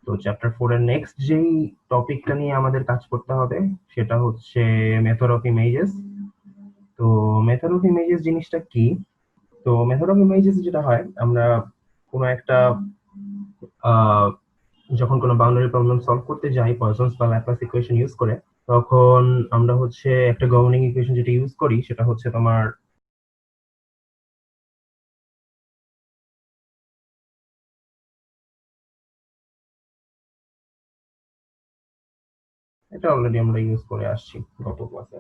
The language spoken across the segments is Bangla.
তো চ্যাপ্টার 4 এর নেক্সট যেই টপিকটা নিয়ে আমাদের কাজ করতে হবে সেটা হচ্ছে মেথড অফ ইমেজেস। তো মেথড অফ ইমেজেস জিনিসটা কি? তো মেথড অফ ইমেজেস যেটা হয়, আমরা কোনো একটা যখন কোনো বাউন্ডারি প্রবলেম সলভ করতে যাই পয়সনস বা ল্যাপ্লাস ইকুয়েশন ইউজ করে, তখন আমরা হচ্ছে একটা গভর্নিং ইকুয়েশন যেটা ইউজ করি সেটা হচ্ছে তোমার এটা অলরেডি আমরা ইউজ করে আসছি গত ক্লাসে।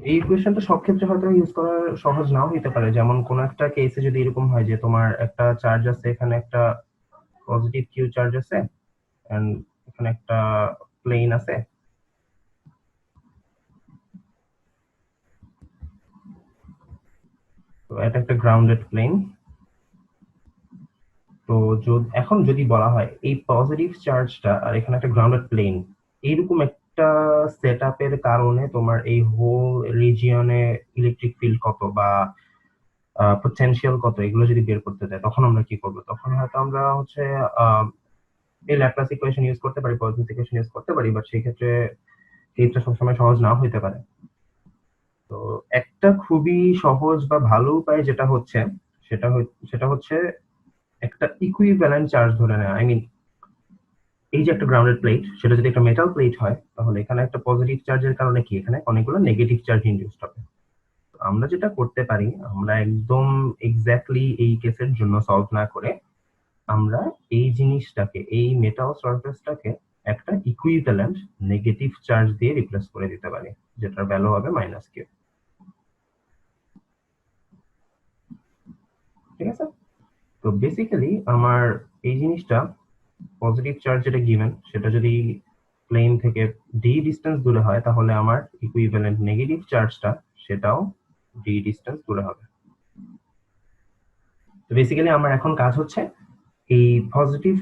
এই ইকুয়েশনটা সব ক্ষেত্রে হয়তো ইউজ করা সহজ নাও হতে পারে। যেমন কোন একটা কেসে যদি এরকম হয় যে তোমার একটা চার্জ আছে, এখানে একটা পজিটিভ কিউ চার্জ আছে এন্ড এখানে একটা প্লেন আছে। তো এটা একটা গ্রাউন্ডেড প্লেন। তো এখন যদি বলা হয় এই পজিটিভ চার্জটা আর এখানে একটা গ্রাউন্ডেড প্লেন, এইরকম একটা সেট আপের কারণে তোমার এই হোল রিজিয়নে ইলেকট্রিক ফিল্ড কত বা পোটেনশিয়াল কত, এগুলো যদি বের করতে চাই তখন আমরা কি করবো? তখন হয়তো আমরা হচ্ছে আহ, এই ল্যাপ্লাস ইকুয়েশন ইউজ করতে পারি, পজিটিভ ইকুয়েশন ইউজ করতে পারি, বাট সেই ক্ষেত্রে কেসটা সবসময় সহজ নাও হইতে পারে। তো একটা খুবই সহজ বা ভালো উপায় যেটা হচ্ছে সেটা হচ্ছে একটা ইকুইভ্যালেন্ট চার্জ ধরে নেওয়া। আই মিন, এই যে একটা গ্রাউন্ডেড প্লেট, সেটা যদি একটা মেটাল প্লেট হয় তাহলে এখানে একটা পজিটিভ চার্জের কারণে কি এখানে অনেকগুলো নেগেটিভ চার্জ ইনডিউসড হবে। তো আমরা যেটা করতে পারি, আমরা একদম এক্স্যাক্টলি এই কেসের জন্য সলভ না করে আমরা এই জিনিসটাকে, এই মেটাল সারফেসটাকে একটা ইকুইভ্যালেন্ট নেগেটিভ চার্জ দিয়ে রিপ্লেস করে দিতে পারি, যেটার ভ্যালু হবে -q। ঠিক আছে? তো বেসিক্যালি আমার এই জিনিসটা, পজিটিভ চার্জ যেটা গিভেন সেটা যদি প্লেন থেকে ডি ডিস্টেন্স দূরে হয় তাহলে আমার ইকুইভ্যালেন্ট নেগেটিভ চার্জটা সেটাও ডি ডিস্টেন্স দূরে হবে। তো বেসিক্যালি আমার এখন কাজ হচ্ছে এই পজিটিভ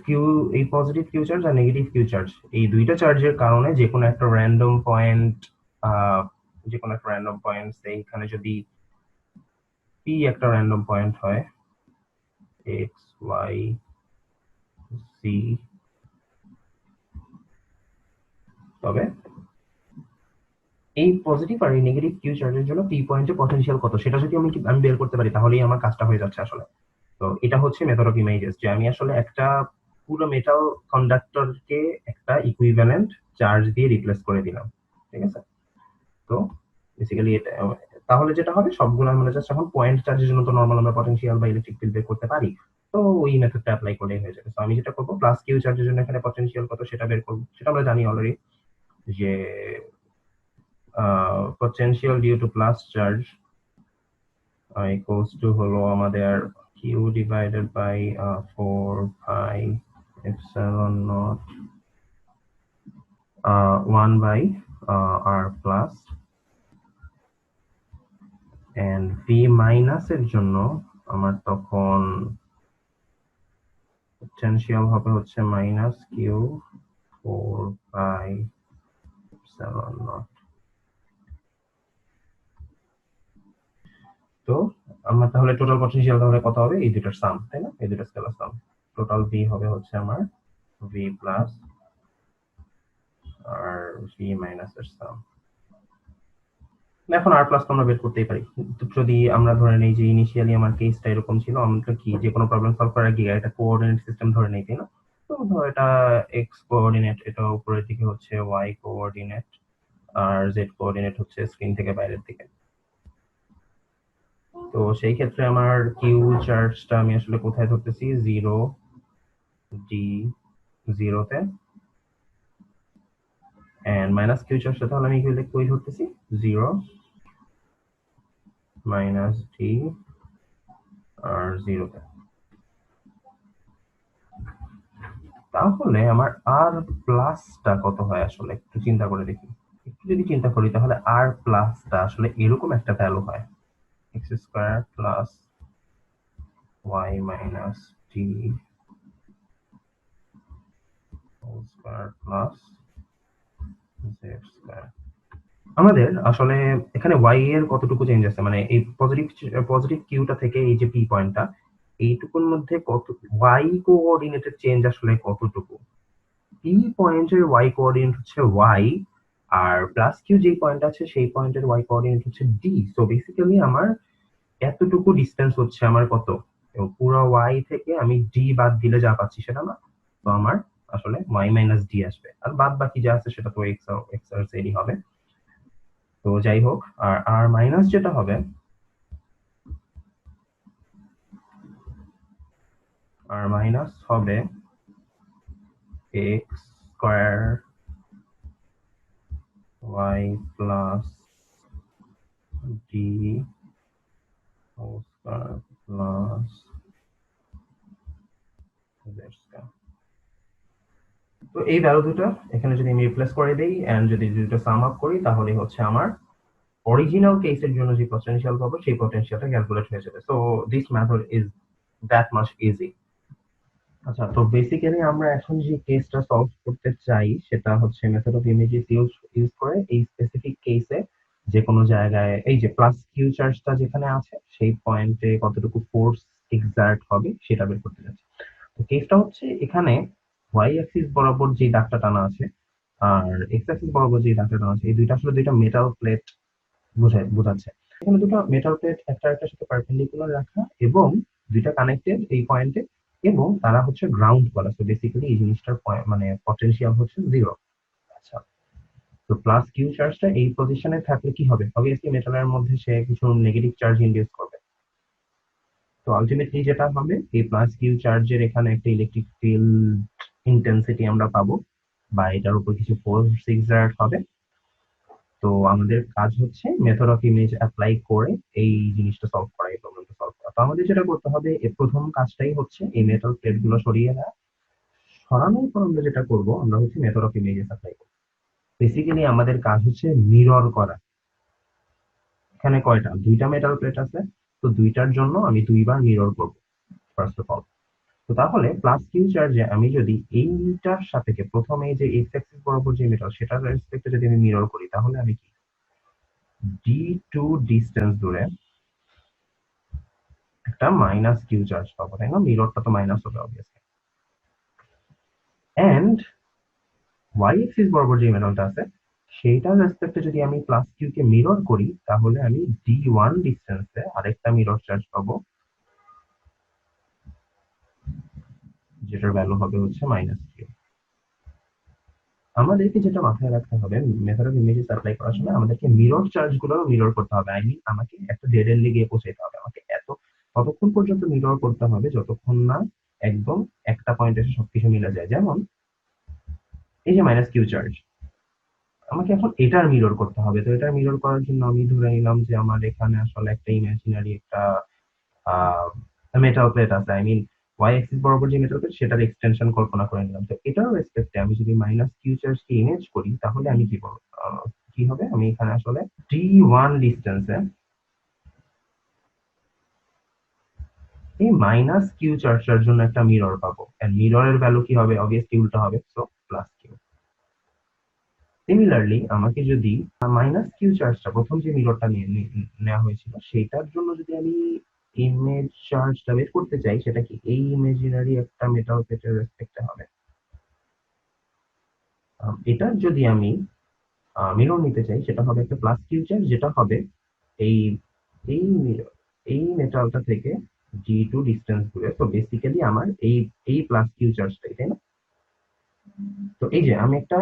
কিউ চার্জ আর নেগেটিভ কিউ চার্জ, এই দুইটা চার্জের কারণে যে কোনো একটা র্যান্ডম পয়েন্ট, এইখানে যদি পি একটা র্যান্ডম পয়েন্ট হয়, এক্স ওয়াই সি, তবে এই পজিটিভ আর এই নেগেটিভ কিউ চার্জের জন্য পি পয়েন্টে পটেনশিয়াল কত সেটা যদি আমি বের করতে পারি তাহলেই আমার কাজটা হয়ে যাচ্ছে আসলে। তো এটা হচ্ছে মেথড অফ ইমেজেস, যে আমি আসলে একটা পুরো মেটাল কন্ডাক্টরকে একটা ইকুইভ্যালেন্ট চার্জ দিয়ে রিপ্লেস করে দিলাম। ঠিক আছে? তো বেসিক্যালি এটা, তাহলে যেটা হবে সবগুলো আমরা জাস্ট এখন পয়েন্ট চার্জের জন্য তো নরমাল আমরা পটেনশিয়াল বা ইলেকট্রিক ফিল্ড বের করতে পারি, তো ওই মেথডটা অ্যাপ্লাই করলেই হয়ে যাবে। তো আমি যেটা করবো, প্লাস কিউ চার্জের জন্য এখানে পটেনশিয়াল কত সেটা বের করবো, সেটা আমরা জানি অলরেডি, যে potential due to plus charge equals to হলো আমাদের q divided by 4 pi epsilon naught 1 by r plus, and v minus এর জন্য আমার তখন potential হবে হচ্ছে -q 4 pi epsilon naught। তো আমার তাহলে টোটাল পটেনশিয়াল তাহলে কত হবে? এই দুটোর সাম, তাই না? এই দুটোর স্কেলার সাম। টোটাল ভি হবে হচ্ছে আমার ভি প্লাস আর ভি মাইনাস এর সাম। এখন আর প্লাস তো আমরা বের করতেই পারি। যদি আমরা ধরে নেই যে ইনিশিয়ালি আমার কেসটা এরকম ছিল, আমরা কি যে কোনো প্রবলেম সলভ করার আগে এটা কোঅর্ডিনেট সিস্টেম ধরে নেই, তাই না? তো ধর এটা এক্স কোঅর্ডিনেট, এটা উপরের দিকে হচ্ছে ওয়াই কোঅর্ডিনেট, আর জেড কোঅর্ডিনেট হচ্ছে স্ক্রিন থেকে বাইরের দিকে। তো সেই ক্ষেত্রে আমার কিউ চার্জটা আমি আসলে কোথায় ধরতেছি? 0 ডি 0-তে, এন্ড মাইনাস কিউ চার্জটা তাহলে আমি কই ধরতেছি? 0 মাইনাস ডি আর 0-তে। তাহলে আমার আর প্লাসটা কত হয় আসলে একটু চিন্তা করে দেখি। একটু যদি চিন্তা করি তাহলে আর প্লাসটা আসলে এরকম একটা ভ্যালু হয়, X square plus Y minus T whole square plus Z square. আমাদের আসলে এখানে y এর কতটুকু চেঞ্জ আছে, মানে এই পজিটিভ পজিটিভ কিউটা থেকে এই যে p পয়েন্টটা, এইটুকুর মধ্যে কত y কোঅর্ডিনেটেড চেঞ্জ আসলে কতটুকু। p পয়েন্টের y কোঅর্ডিনেট হচ্ছে y, আর প্লাস কিউ যে পয়েন্ট আছে সেই পয়েন্টের y কোঅর্ডিনেট হচ্ছে d। সো বেসিক্যালি আমার এতটুকু ডিসটেন্স হচ্ছে আমার কত, এবং পুরো y থেকে আমি d বাদ দিলে যা পাচ্ছি সেটা না, তো আমার আসলে y মাইনাস d আসবে, আর বাদ বাকি যা আছে সেটা তো x আর z ই হবে। তো যাই হোক, আর আর মাইনাস যেটা হবে, আর মাইনাস হবে x square y plus d whole square plus Z square. তো এই ভ্যালু দুটো এখানে যদি আমি রিপ্লেস করে দেই এন্ড যদি দুটো সাম আপ করি, তাহলে হচ্ছে আমার অরিজিনাল কেসের জন্য যে পটেনশিয়াল পাবো সেই পটেনশিয়ালটা ক্যালকুলেট হয়ে যাবে। So this method is that much easy. আচ্ছা, তো বেসিক্যালি আমরা এখন যে কেসটা সলভ করতে চাই সেটা হচ্ছে method of images use use করে এই স্পেসিফিক কেসে যে কোনো জায়গায় এই যে প্লাস কিউ চার্জটা যেখানে আছে সেই পয়েন্টে কতটুকু ফোর্স এক্সার্ট হবে সেটা বের করতে যাচ্ছি। তো কেসটা হচ্ছে এখানে ওয়াই অ্যাক্সিস বরাবর যে দাগটা টানা আছে আর এক্স অ্যাক্সিস বরাবর যে দাগটা টানা আছে, এই দুইটা আসলে দুইটা মেটাল প্লেট বোঝাচ্ছে। এখানে দুটো মেটাল প্লেট একটা একটার সাথে পারপেন্ডিকুলার রাখা এবং দুইটা কানেক্টেড এই পয়েন্টে, এবং তারা হচ্ছে গ্রাউন্ড করা। সো বেসিক্যালি এই জিনিসটার মানে পটেনশিয়াল হচ্ছে জিরো। আচ্ছা, তো প্লাস কিউ চার্জটা এই পজিশনে থাকলে কি হবে, অবভিয়াসলি মেটালের মধ্যে সে কিছু নেগেটিভ চার্জ ইনডিউস করবে। তো আলটিমেটলি যেটা হবে, এই প্লাস কিউ চার্জের এখানে একটা ইলেকট্রিক ফিল্ড ইন্টেন্সিটি আমরা পাবো, বা এটার উপর কিছু ফোর্স এক্সার্ট হবে। তো আমাদের কাজ হচ্ছে মেথড অফ ইমেজ অ্যাপ্লাই করে এই জিনিসটা সলভ করা, এই প্রবলেমটা সলভ করা। তো আমাদের যেটা করতে হবে, এর প্রথম কাজটাই হচ্ছে এই মেটাল প্লেট গুলো সরিয়ে দেওয়া। সরানোর পর আমরা যেটা করবো, আমরা হচ্ছে মেথড অফ ইমেজেস অ্যাপ্লাই করবো। বেসিক্যালি আমাদের কাজ হচ্ছে মিরর করা। এখানে কয়টা, দুইটা মেটাল প্লেট আছে, তো দুইটার জন্য আমি দুইবার মিরর করবো ফার্স্ট অফ অল। তো তাহলে প্লাস কিউ চার্জে আমি যদি এইটার সাপেক্ষে প্রথমে যে এক্স অ্যাক্সিস বরাবর যে মেটাল সেটার রেসপেক্টে যদি আমি মিরর করি, তাহলে আমি কি ডি টু ডিস্টেন্স দূরে একটা মাইনাস কিউ চার্জ পাবো, তাই না? মিররটা তো মাইনাস হবে অবভিয়াসলি। এন্ড ওয়াই এক্সিস বরাবর যে মেটালটা আছে সেইটার রেসপেক্টে যদি আমি প্লাস কিউ কে মিরর করি, তাহলে আমি ডি ওয়ান ডিস্টেন্সে আরেকটা মিরর চার্জ পাবো, যেটার ভ্যালু হবে হচ্ছে মাইনাস কিউ। আমাদেরকে যেটা মাথায় রাখতে হবে, মেথড অফ ইমেজেস অ্যাপ্লাই করার সময় আমাদেরকে মিরর চার্জ গুলো মিরর করতে হবে। আই মিন আমাকে একটা ডেড এন্ডে গিয়ে পৌঁছাতে হবে, আমাকে ততক্ষণ পর্যন্ত মিরর করতে হবে যতক্ষণ না একদম একটা পয়েন্ট এসে সবকিছু মিলে যায়। যেমন এই যে মাইনাস কিউ চার্জ, আমাকে এখন এটার মিরর করতে হবে। তো এটার মিরর করার জন্য আমি ধরে নিলাম যে আমার এখানে আসলে একটা ইমাজিনারি একটা মেটাল প্লেট আছে। আই মিন ওয়াই অ্যাক্সিস বরাবর যে মেটাল প্লেট সেটার এক্সটেনশন কল্পনা করে নিলাম। তো এটার রেসপেক্টে আমি যদি মাইনাস কিউ চার্জ কে ইমেজ করি, তাহলে আমি কি বলবো, কি হবে, আমি এখানে আসলে ডি ওয়ান ডিস্টেন্সে এই মাইনাস কিউ চার্জটার জন্য একটা মিরর পাবো, এন্ড মিররের ভ্যালু কি হবে, অবভিয়াসলি উল্টা হবে, সো প্লাস কিউ। সিমিলারলি আমাকে যদি মাইনাস কিউ চার্জটা প্রথম যে মিররটা নিয়ে নেওয়া হয়েছিল সেইটার জন্য যদি আমি ইমেজ চার্জটা বের করতে চাই, সেটা কি এই ইমেজিনারি একটা মেটাল প্লেটের রেসপেক্টে হবে। এটার যদি আমি মিরর নিতে চাই, সেটা হবে একটা প্লাস কিউ চার্জ, যেটা হবে এই এই mirror, এই মেটালটা থেকে জি টু ডিস্টেন্স দূরে। তো বেসিক্যালি আমার এই প্লাস কিউ চার্জটাই, তাই না? তো এই যে আমি একটা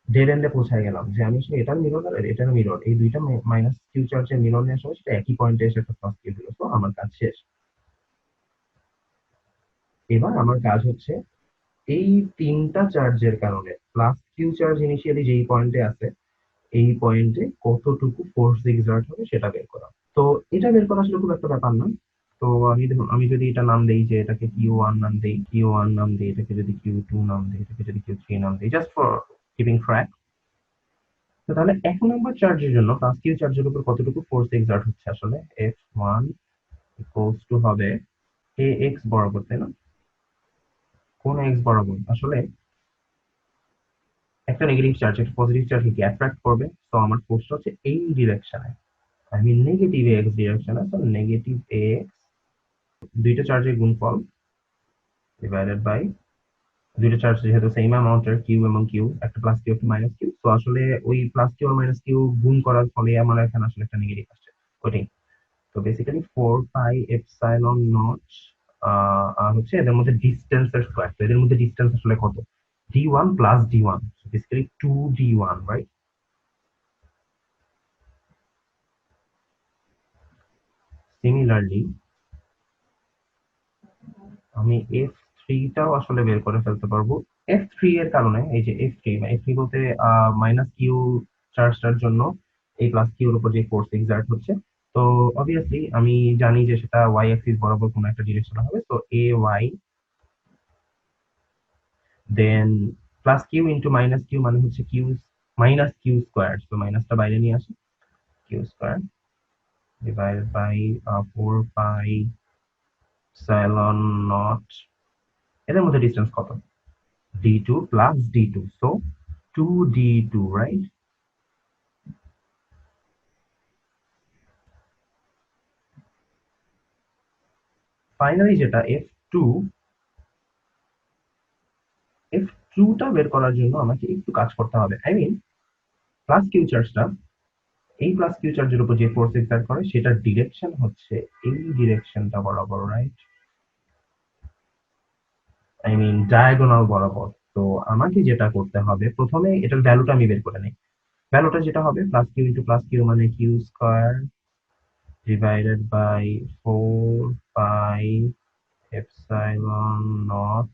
ডেড এন্ডে পৌঁছায় গেলাম, যে আমি আসলে এটার মিরর আর এটার মিরর এই দুইটা মাইনাস কিউ চার্জের মিরর নেওয়ার সময় সেটা একই পয়েন্টে এসে একটা প্লাস কিউ দিল। তো আমার কাজ শেষ। এবার আমার কাজ হচ্ছে এই তিনটা চার্জের কারণে প্লাস কিউ চার্জ ইনিশিয়ালি যেই পয়েন্টে আছে এই পয়েন্টে কতটুকু ফোর্স এক্সার্ট হবে সেটা বের করা। তো এটা বের করা আসলে খুব একটা ব্যাপার না। তো আমি দেখুন, আমি যদি এটা নাম দেই যে এটাকে কিউ ওয়ান নাম দেই, কিউ ওয়ান নাম দেই, এটাকে যদি কিউ টু নাম দেই, এটাকে যদি কিউ থ্রি নাম দেই, জাস্ট ফর কিপিং ট্র্যাক। তো তাহলে এক নম্বর চার্জের জন্য প্লাস কিউ চার্জের উপর কতটুকু ফোর্স এক্সার্ট হচ্ছে, আসলে এফ ওয়ান ইকুয়ালস টু হবে এ এক্স বরাবর, তাই না? কোন এক্স বরাবর, আসলে একটা নেগেটিভ চার্জ একটা পজিটিভ চার্জকে অ্যাট্রাক্ট করবে, তো আমার ফোর্সটা হচ্ছে এই ডিরেকশনে, আমি নেগেটিভ এক্স ডিরেকশনে, তো নেগেটিভ এক্স দুইটা চার্জের গুণফল ডিভাইডেড বাই দুইটা চার্জ যেহেতু সেম অ্যামাউন্টের কিউ এবং কিউ, একটা প্লাস কিউ একটা মাইনাস কিউ, তো আসলে ওই plus Q R minus Q গুণ করার ফলে আমার এখানে আসলে একটা নেগেটিভ আসছে ওইটাই। তো বেসিক্যালি 4 পাই এপসাইলন নট আর হচ্ছে এদের মধ্যে ডিস্টেন্সের স্কোয়ার, তো এদের মধ্যে ডিস্টেন্স আসলে কত, d1 plus d1, basically 2d1, right? Similarly আমি F3টাও আসলে বের করে ফেলতে পারবো। F3 এর কারণে, এই যে F3 বা F3 বলতে মাইনাস কিউ চার্জটার জন্য এই প্লাস কিউর উপর যে ফোর্স এক্সার্ট হচ্ছে, তো অবভিয়াসলি আমি জানি যে সেটা ওয়াই অ্যাক্সিস বরাবর কোনো একটা ডিরেকশনে হবে, তো এ Y then plus Q into minus Q মানে হচ্ছে কিউ মাইনাস কিউ স্কোয়ার, তো মাইনাসটা বাইরে নিয়ে আসি, q square divided by 4 pi epsilon nought, এদের মধ্যে ডিস্টেন্স কত, d2 plus d2, so 2d2, right? Finally যেটা f2, f2টা বের করার জন্য আমাকে একটু কাজ করতে হবে, আই মিন প্লাস কিউ চার্জটা, এই প্লাস কিউ চার্জের উপর যে ফোর্স এক্সার্ট করে সেটার ডিরেকশন হচ্ছে এই ডিরেকশনটা বরাবর, রাইট? আই মিন ডায়াগোনাল বরাবর। তো আমাকে যেটা করতে হবে প্রথমে এটার ভ্যালুটা আমি বের করে নিই, ভ্যালুটা যেটা হবে plus Q into plus Q মানে Q square divided by 4 pi epsilon not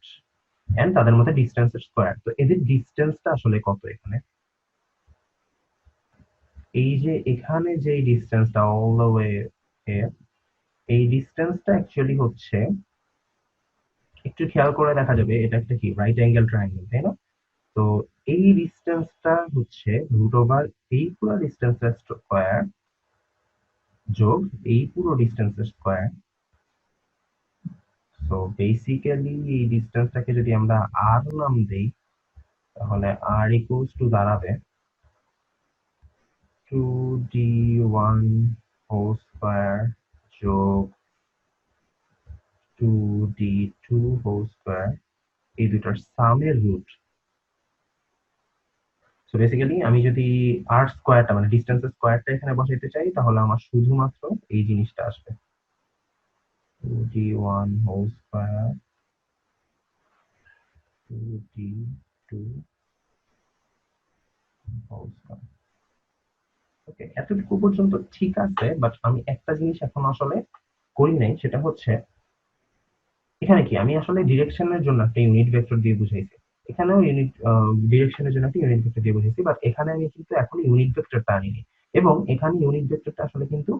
and তাদের মধ্যে ডিস্টেন্সের স্কোয়ার, তো এদের ডিস্টেন্সটা আসলে কত এখানে, এই যে এখানে যে ডিস্টেন্সটা অল দ্য ওয়ে, এই ডিস্টেন্সটা অ্যাকচুয়ালি হচ্ছে, একটু খেয়াল করে দেখা যাবে এটা একটা কি রাইট অ্যাঙ্গেল ট্রায়াঙ্গেল, তাই না? তো এই ডিস্টেন্সটা হচ্ছে রুট ওভার এই পুরো ডিস্টেন্সের স্কোয়ার যোগ এই পুরো ডিস্টেন্সের স্কোয়ার। তো বেসিক্যালি এই ডিস্টেন্সটাকে যদি আমরা আর নাম দেই তাহলে আর ইকুয়ালস টু দাঁড়াবে 2d1 হোল স্কোয়ার যোগ 2d2 হোল স্কোয়ার, এই দুটার সামের রুট। সো বেসিক্যালি আমি যদি আর স্কোয়ারটা মানে ডিস্টেন্সের স্কোয়ারটা এখানে বসাইতে চাই তাহলে আমার শুধুমাত্র এই জিনিসটা আসবে, 2d1 whole square 2d2 whole square. Okay, এতটুকু পর্যন্ত ঠিক আছে, বাট আমি একটা জিনিস এখন আসলে করি নাই, সেটা হচ্ছে এখানে কি আমি আসলে ডিরেকশনের জন্য একটা ইউনিট ভেক্টর দিয়ে বুঝাইছি, এখানেও ইউনিট ডিরেকশনের জন্য একটা ইউনিট ভেক্টর দিয়ে বুঝাইছি, বাট এখানে আমি কিন্তু এখন ইউনিট ভেক্টরটা আনিনি, এবং এখানে ইউনিট ভেক্টরটা আসলে কিন্তু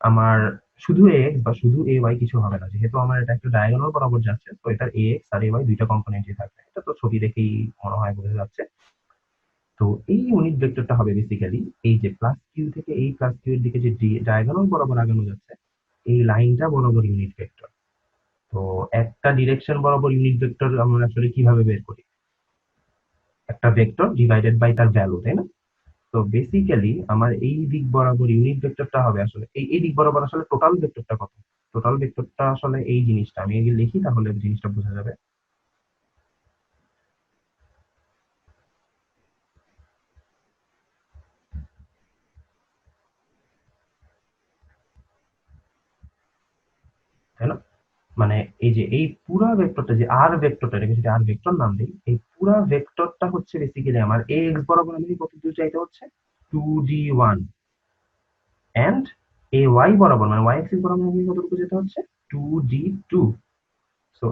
আমার শুধু এক্স বা শুধু এ ওয়াই কিছু হবে না, যেহেতু আমার এটা একটা ডায়াগোনাল বরাবর যাচ্ছে, তো এটার এ এক্স আর এ ওয়াই দুইটা কম্পোনেন্টই থাকবে, এটা তো ছবি দেখেই মনে হয় বোঝা যাচ্ছে। তো এই ইউনিট ভেক্টরটা হবে বেসিক্যালি এই যে প্লাস কিউ থেকে এই প্লাস কিউ এর দিকে যে ডায়াগোনাল বরাবর আগানো যাচ্ছে এই লাইনটা বরাবর ইউনিট ভেক্টর। তো একটা ডিরেকশন বরাবর ইউনিট ভেক্টর আমরা আসলে কিভাবে বের করি, একটা ভেক্টর ডিভাইডেড বাই তার ভ্যালু, তাই না? তো বেসিক্যালি আমার এই দিক বরাবর ইউনিট ভেক্টরটা হবে আসলে এই দিক বরাবর আসলে টোটাল ভেক্টরটা কত, টোটাল ভেক্টরটা আসলে এই জিনিসটা আমি আগে লিখি তাহলে জিনিসটা বোঝা যাবে, তাই না? মানে এই যে এই পুরা ভেক্টরটা যে আর ভেক্টরটা, এটাকে যদি আর ভেক্টর নাম দিই, এই পুরা ভেক্টরটা হচ্ছে বেসিক্যালি আমার এক্স বরাবর আমি কত দূর চাইতে হচ্ছে 2d1, এন্ড এ ওয়াই বরাবর মানে ওয়াই অ্যাক্সিস বরাবর আমি কতটুকু যেতে হচ্ছে 2d2, so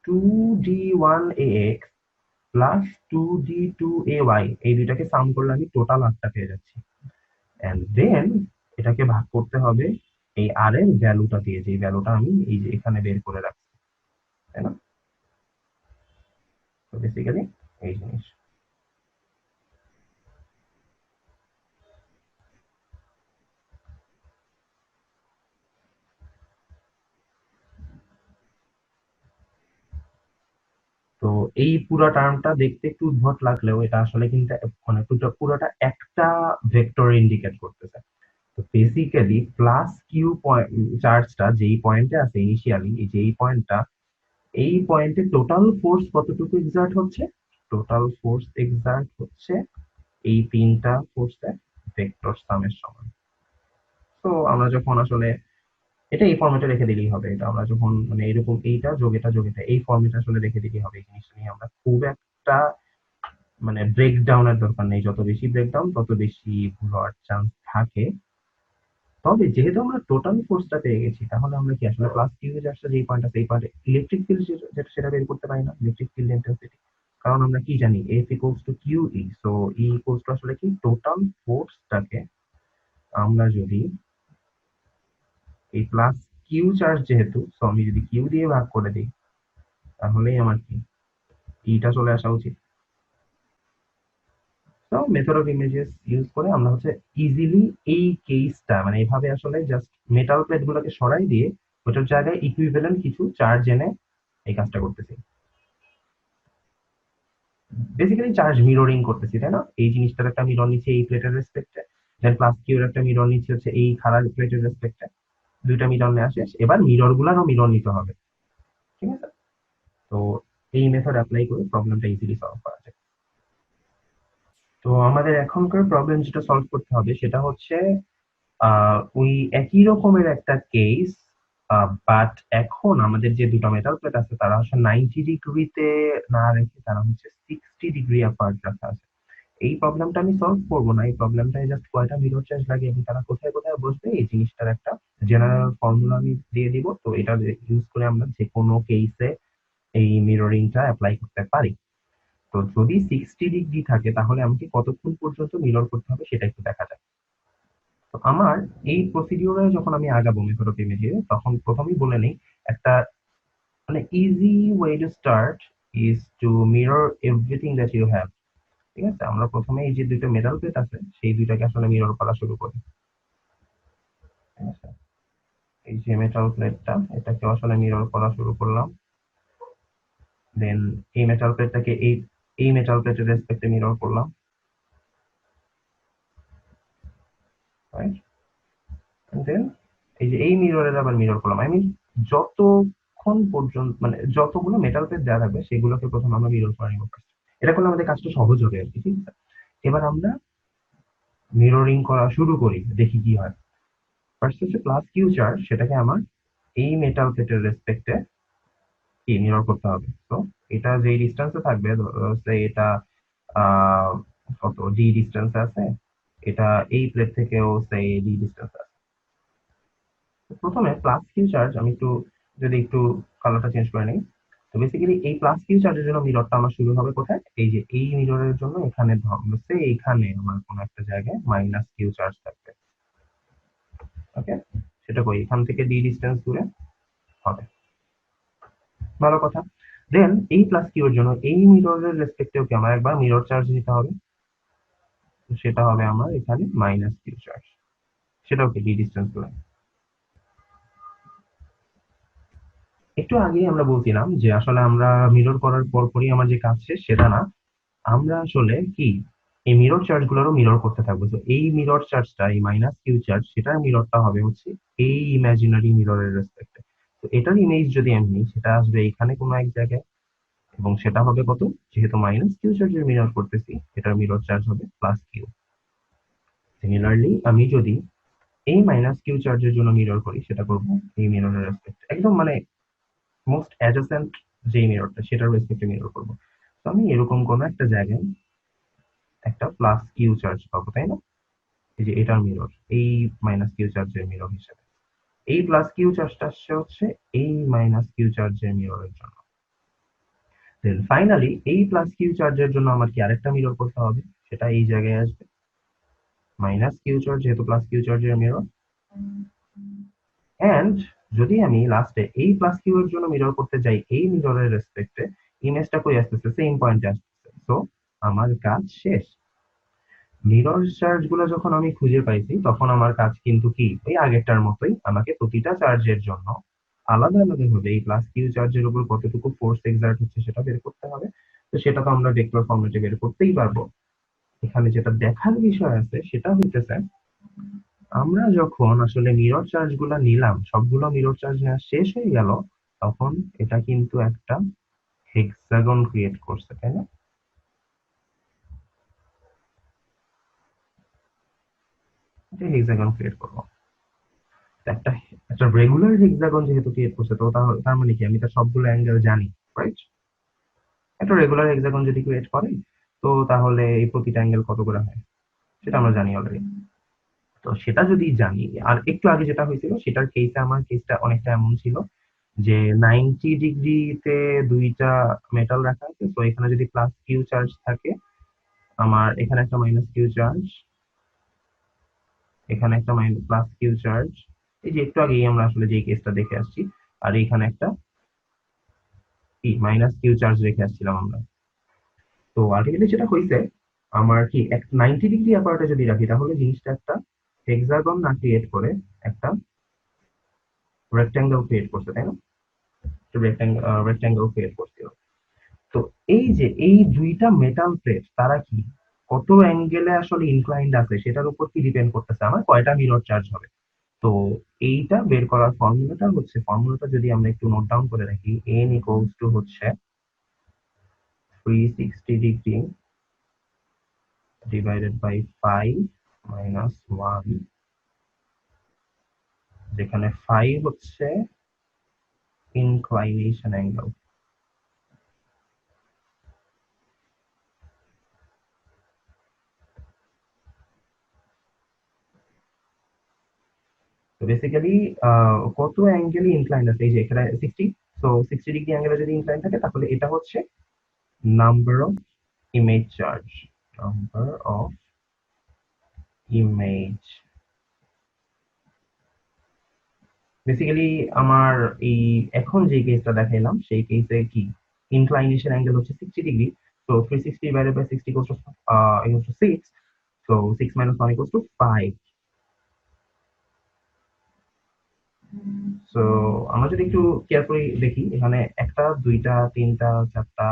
2d1ax plus 2d2ay এই দুইটাকে সাম করলে আমি টোটাল আরটা পেয়ে যাচ্ছি, এন্ড দেন এটাকে ভাগ করতে হবে এই আর এর ভ্যালুটা দিয়ে, যে ভ্যালুটা আমি এই যে এখানে বের করে রাখছি, তাই না? তো বেসিক্যালি এই জিনিস। তো এই পুরা টার্মটা দেখতে একটু উদ্ভট লাগলেও এটা আসলে কিন্তু মানে পুরোটা একটা ভেক্টর ইন্ডিকেট করতেছে। তো বেসিক্যালি প্লাস কিউ চার্জটা যেই পয়েন্টে আছে ইনিশিয়ালি, এই যে এই পয়েন্টটা, এই পয়েন্টে টোটাল ফোর্স কতটুকু এক্সার্ট হচ্ছে? টোটাল ফোর্স এক্সার্ট হচ্ছে এই তিনটা ফোর্সের ভেক্টর সামের সমান। তো আমরা যখন আসলে এটা এই ফর্মেটে রেখে দিলেই হবে। এটা আমরা যখন মানে এরকম এইটা যোগ এটা যোগ এটা এই ফর্মেটে আসলে রেখে দিলেই হবে। এই জিনিসটা নিয়ে আমরা খুব একটা মানে ব্রেকডাউন এর দরকার নেই। যত বেশি ব্রেকডাউন তত বেশি ভুল হওয়ার চান্স থাকে। তবে যেহেতু আমরা টোটাল ফোর্সটা পেয়ে গেছি, তাহলে আমরা কি আসলে প্লাস কিউ এর আসলে যেই পয়েন্ট আছে এই পয়েন্টে ইলেকট্রিক ফিল্ড যেটা সেটা বের করতে পারি না, ইলেকট্রিক ফিল্ড ইন্টেন্সিটি। কারণ আমরা কি জানি F equals to q E, so E equals to আসলে কি টোটাল ফোর্সটাকে আমরা যদি এই প্লাস কিউ চার্জ যেহেতু, সো আমি যদি কিউ দিয়ে ভাগ করে দিই তাহলেই আমার কি ইটা চলে আসা উচিত। তো মেথড অফ ইমেজেস ইউজ করে আমরা হচ্ছে ইজিলি এই কেসটা মানে এইভাবে আসলে জাস্ট মেটাল প্লেট গুলোকে সরাই দিয়ে ওটার জায়গায় ইকুইভ্যালেন্ট কিছু চার্জ এনে এই কাজটা করতেছি। বেসিক্যালি চার্জ মিররিং করতেছি, তাই না? এই জিনিসটার একটা মিরর নিচ্ছে এই প্লেটের রেসপেক্টে, দেন প্লাস কিউ এর একটা মিরর নিচ্ছে হচ্ছে এই খাড়া প্লেটের রেসপেক্টে। দুইটা মিরর নেওয়া শেষ, এবার মিরর গুলারও মিরর নিতে হবে। ঠিক আছে? তো এই মেথড অ্যাপ্লাই করে প্রবলেমটা ইজিলি সলভ করা যায়। তো আমাদের এখনকার প্রবলেম যেটা সলভ করতে হবে সেটা হচ্ছে ওই একই রকমের একটা কেস, বাট এখন আমাদের যে দুটো মেটাল প্লেট আছে তারা হচ্ছে 90 ডিগ্রিতে না রেখে তারা হচ্ছে 60 ডিগ্রি অ্যাপার্ট রাখা আছে। এই প্রবলেমটা আমি সলভ করবো না, এই প্রবলেমটাই জাস্ট কয়টা মিরর চার্জ লাগে এবং তারা কোথায় কোথায় বসবে এই জিনিসটার একটা জেনারেল ফর্মুলা আমি দিয়ে দিব। তো এটা ইউজ করে আমরা যে কোনো কেসে এই মিররিংটা অ্যাপ্লাই করতে পারি। তো যদি 60 ডিগ্রি থাকে তাহলে আমাকে কতক্ষণ পর্যন্ত মিরর করতে হবে সেটা একটু দেখা যাক। তো আমার এই প্রসিডিউরে যখন আমি আগাবো মেথড অফ ইমেজে, তখন প্রথমেই বলে নেই একটা মানে easy way to start is to mirror everything that you have. ঠিক আছে, আমরা প্রথমে এই যে দুটো মেটাল প্লেট আছে সেই দুইটাকে আসলে মিরর করা শুরু করি। ঠিক আছে, এই যে মেটাল প্লেটটা এটাকে আসলে মিরর করা শুরু করলাম। দেন এই মেটাল প্লেটটাকে এই মেটাল প্লেটের রেসপেক্টে মিরর করলাম, রাইট? দেন এই যে এই মিররের আবার মিরর করলাম। আই মিন যতক্ষণ পর্যন্ত মানে যতগুলো মেটাল প্লেট দেওয়া থাকবে সেগুলোকে প্রথম আমরা মিরর করে নিব first। এটা করলে আমাদের কাজটা সহজ হবে আর কি। ঠিক আছে, এবার আমরা মিররিং করা শুরু করি, দেখি কি হয়। ফার্স্ট হচ্ছে প্লাস কিউ চার্জ, সেটাকে আমার এই মেটাল প্লেটের রেসপেক্টে কি মিরর করতে হবে। তো এটা যে ডিস্টেন্সে থাকবে, এটা আহ কত ডি ডিস্টেন্স আছে, এটা এই প্লেট থেকেও সেই ডি ডিস্টেন্স আছে। প্রথমে প্লাস কিউ চার্জ আমি একটু যদি একটু কালারটা চেঞ্জ করে নিই, তো বেসিক্যালি এই প্লাস কিউ চার্জের জন্য মিররটা আমার শুরু হবে কোথায়? এই যে এই মিররের জন্য এখানে ধরছে এইখানে আমার কোনো একটা জায়গায় মাইনাস কিউ চার্জ থাকবে। ওকে, সেটা কই এখান থেকে ডি ডিস্টেন্স দূরে হবে। ভালো কথা। দেন এই প্লাস কিউ এর জন্য এই মিররের রেসপেক্টেও কি আমার একবার মিরর চার্জ নিতে হবে। সেটা হবে আমার এখানে মাইনাস কিউ চার্জ, সেটাও কি ডি ডিস্টেন্স দূরে। একটু আগেই আমরা বলছিলাম যে আসলে আমরা মিরর করার পরপরই আমার যে কাজ শেষ সেটা না, আমরা আসলে কি এই মিরর চার্জ গুলোরও মিরর করতে থাকবো। তো এই মিরর চার্জটা এই মাইনাস কিউ চার্জ সেটার মিররটা হবে হচ্ছে এই ইমাজিনারি মিররের রেসপেক্টে। তো এটার ইমেজ যদি আমি নিই সেটা আসবে এইখানে কোনো এক জায়গায়, এবং সেটা হবে কত, যেহেতু মাইনাস কিউ চার্জের মিরর করতেছি এটার মিরর চার্জ হবে প্লাস কিউ। সিমিলারলি আমি যদি এই মাইনাস কিউ চার্জের জন্য মিরর করি সেটা করবো এই মিররের রেসপেক্ট একদম মানে মোস্ট অ্যাডজেসেন্ট যে মিররটা সেটার রেসপেক্টে মিরর করবো। তো আমি এরকম কোনো একটা জায়গায় একটা প্লাস কিউ চার্জ পাবো, তাই না? এই যে এটার মিরর এই মাইনাস কিউ চার্জের মিরর হিসেবে এই প্লাস কিউ চার্জটা আসছে হচ্ছে এই মাইনাস কিউ চার্জের মিররের জন্য। দেন ফাইনালি এই প্লাস কিউ চার্জের জন্য আমার কি আরেকটা মিরর করতে হবে, সেটা এই জায়গায় আসবে মাইনাস কিউ চার্জ যেহেতু প্লাস কিউ চার্জের মিরর। এন্ড যদি আমি লাস্টে এই প্লাস কিউ এর জন্য মিরর করতে যাই এই মিররের রেসপেক্টে, ইমেজটা কই আসতেছে? সেম পয়েন্টে আসতেছে। তো আমার কাজ শেষ। মিরর চার্জ গুলো যখন আমি খুঁজে পাইছি তখন আমার কাজ কিন্তু কি ওই আগেরটার মতোই, আমাকে প্রতিটা চার্জের জন্য আলাদা আলাদা ভাবে এই প্লাস কিউ চার্জের উপর কতটুকু ফোর্স এক্সার্ট হচ্ছে সেটা বের করতে হবে। তো সেটা তো আমরা ভেক্টর ফর্মেটে বের করতেই পারবো। এখানে যেটা দেখার বিষয় আছে সেটা হইতেছে, আমরা যখন আসলে মিরর চার্জ গুলা নিলাম, সবগুলো মিরর চার্জ নেওয়া শেষ হয়ে গেল, তখন এটা কিন্তু একটা হেক্সাগন ক্রিয়েট করছে, তাই না? এটা হেক্সাগন ক্রিয়েট করবো। একটা একটা রেগুলার হেক্সাগন যেহেতু ক্রিয়েট করছে, তো তার মানে কি আমি তার সবগুলো অ্যাঙ্গেল জানি, রাইট? একটা রেগুলার হেক্সাগন যদি ক্রিয়েট করে, তো তাহলে এই প্রতিটা অ্যাঙ্গেল কত করে হয় সেটা আমরা জানি অলরেডি। তো সেটা যদি জানি, আর একটু আগে যেটা হয়েছিল সেটার কেসে আমার কেসটা অনেকটা এমন ছিল যে 90 ডিগ্রিতে দুইটা মেটাল রাখা আছে, তো এখানে যদি প্লাস কিউ চার্জ থাকে, আমার এখানে একটা মাইনাস কিউ চার্জ, এখানে একটা প্লাস কিউ চার্জ, এই যে একটু আগেই আমরা আসলে যে কেসটা দেখে আসছি, আর এখানে একটা কি মাইনাস কিউ চার্জ রেখে আসছিলাম আমরা। তো আলটিমেটলি যেটা হয়েছে, আমার কি এক 90 ডিগ্রি অ্যাপার্টে যদি রাখি, তাহলে জিনিসটা একটা হেক্সাগন না ক্রিয়েট করে একটা রেক্ট্যাঙ্গেল ক্রিয়েট করছে, তাই না? রেক্ট্যাঙ্গেল ক্রিয়েট করছিল। তো এই যে এই দুইটা মেটাল প্লেট, তারা কি কত অ্যাঙ্গেলে আসলে ইনক্লাইন্ড আছে সেটার উপর কি ডিপেন্ড করতেছে আমার কয়টা মিরর চার্জ হবে। তো এইটা বের করার ফর্মুলাটা যদি আমরা একটু নোট ডাউন করে রাখি, n ইকুয়ালস টু হচ্ছে 360 ডিগ্রি ডিভাইডেড বাই 5 মাইনাস 1, যেখানে 5 হচ্ছে ইনক্লাইনেশন অ্যাঙ্গেল। তো বেসিক্যালি কত অ্যাঙ্গেলে ইনক্লাইন্ড আছে, এই যে এখানে 60, সো 60 ডিগ্রি অ্যাঙ্গেলে যদি ইনক্লাইন্ড থাকে তাহলে এটা হচ্ছে number of image charge, number of image. Basically আমার এই এখন যে কেসটা দেখাইলাম সেই কেসে কি ইনক্লাইনেশন অ্যাঙ্গেল হচ্ছে 60 degree. So 360 divided by 60 equals to 6, so 6 minus 1 equals to 5. So আমরা যদি একটু কেয়ারফুলি দেখি, এখানে একটা, দুইটা, তিনটা, চারটা,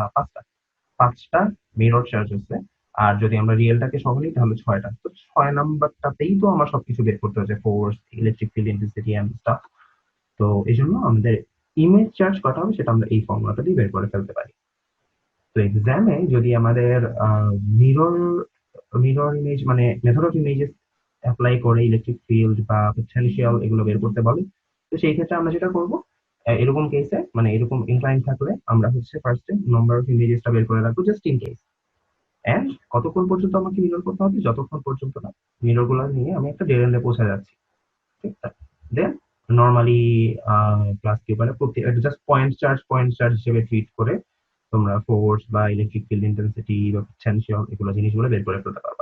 পাঁচটা মিরর চার্জ আছে। আর যদি আমরা রিয়েলটাকে সহ নিই তাহলে ছয়টা। তো 6 নাম্বারটাতেই তো আমার সবকিছু বের করতে হচ্ছে, force, electric field, intensity and stuff. তো এই জন্য আমাদের ইমেজ চার্জ কটা হবে সেটা আমরা এই ফর্মুলাটা দিয়ে বের করে ফেলতে পারি। তো এক্সামে যদি আমাদের মিরর মিরর ইমেজ মানে মেথড অফ ইমেজেস অ্যাপ্লাই করে ইলেকট্রিক ফিল্ড বা পটেনশিয়াল এগুলো বের করতে বলে, তো সেই ক্ষেত্রে আমরা যেটা করব, এরকম কেসে মানে এরকম ইনক্লাইন থাকলে আমরা হচ্ছে ফার্স্টে নাম্বার অফ ইমেজেসটা বের করে রাখবো জাস্ট ইন কেস। এন্ড কতক্ষণ পর্যন্ত আমাকে মিরর করতে হবে, যতক্ষণ পর্যন্ত না মিরর গুলো নিয়ে আমি একটা ডেড এন্ডে পৌঁছে যাচ্ছি, ঠিক আছে? দেন নর্মালি প্লাস কিউ মানে প্রতি জাস্ট পয়েন্ট চার্জ হিসেবে ট্রিট করে তোমরা ফোর্স বা ইলেকট্রিক ফিল্ড ইন্টেন্সিটি বা পটেনশিয়াল এগুলো জিনিসগুলো বের করে ফেলতে পারবা।